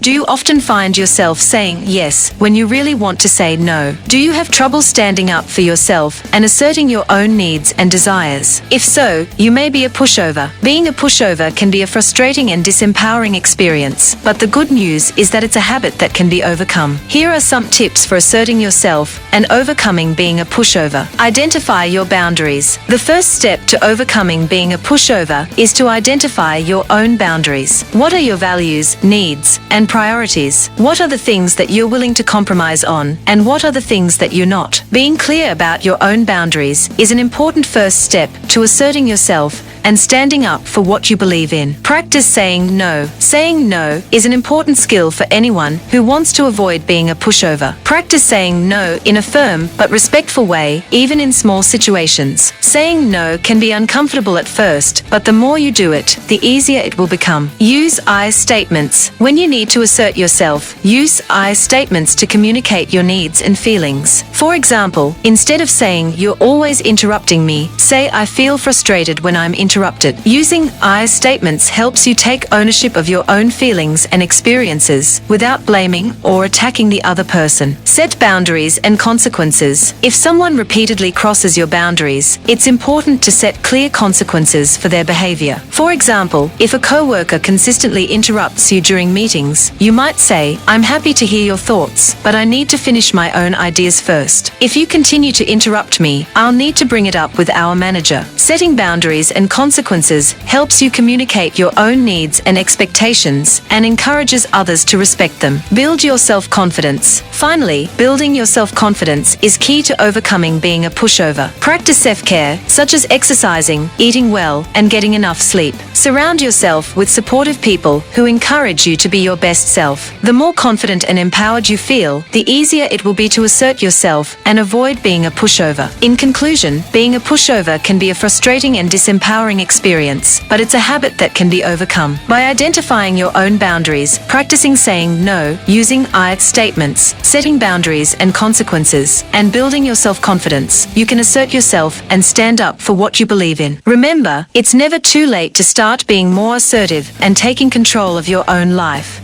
Do you often find yourself saying yes when you really want to say no? Do you have trouble standing up for yourself and asserting your own needs and desires? If so, you may be a pushover. Being a pushover can be a frustrating and disempowering experience, but the good news is that it's a habit that can be overcome. Here are some tips for asserting yourself and overcoming being a pushover. Identify your boundaries. The first step to overcoming being a pushover is to identify your own boundaries. What are your values, needs, and priorities? What are the things that you're willing to compromise on, and what are the things that you're not? Being clear about your own boundaries is an important first step to asserting yourself and standing up for what you believe in. Practice saying no. Saying no is an important skill for anyone who wants to avoid being a pushover. Practice saying no in a firm but respectful way, even in small situations. Saying no can be uncomfortable at first, but the more you do it, the easier it will become. Use I statements. When you need to assert yourself, use I statements to communicate your needs and feelings. For example, instead of saying, "You're always interrupting me," say, "I feel frustrated when I'm interrupted." Using I statements helps you take ownership of your own feelings and experiences without blaming or attacking the other person. Set boundaries and consequences. If someone repeatedly crosses your boundaries, it's important to set clear consequences for their behavior. For example, if a coworker consistently interrupts you during meetings, you might say, "I'm happy to hear your thoughts, but I need to finish my own ideas first. If you continue to interrupt me, I'll need to bring it up with our manager." Setting boundaries and consequences helps you communicate your own needs and expectations and encourages others to respect them. Build your self-confidence. Finally, building your self-confidence is key to overcoming being a pushover. Practice self-care, such as exercising, eating well, and getting enough sleep. Surround yourself with supportive people who encourage you to be your best self. The more confident and empowered you feel, the easier it will be to assert yourself and avoid being a pushover. In conclusion, being a pushover can be a frustrating and disempowering experience, but it's a habit that can be overcome. By identifying your own boundaries, practicing saying no, using I statements, setting boundaries and consequences, and building your self-confidence, you can assert yourself and stand up for what you believe in. Remember, it's never too late to start being more assertive and taking control of your own life.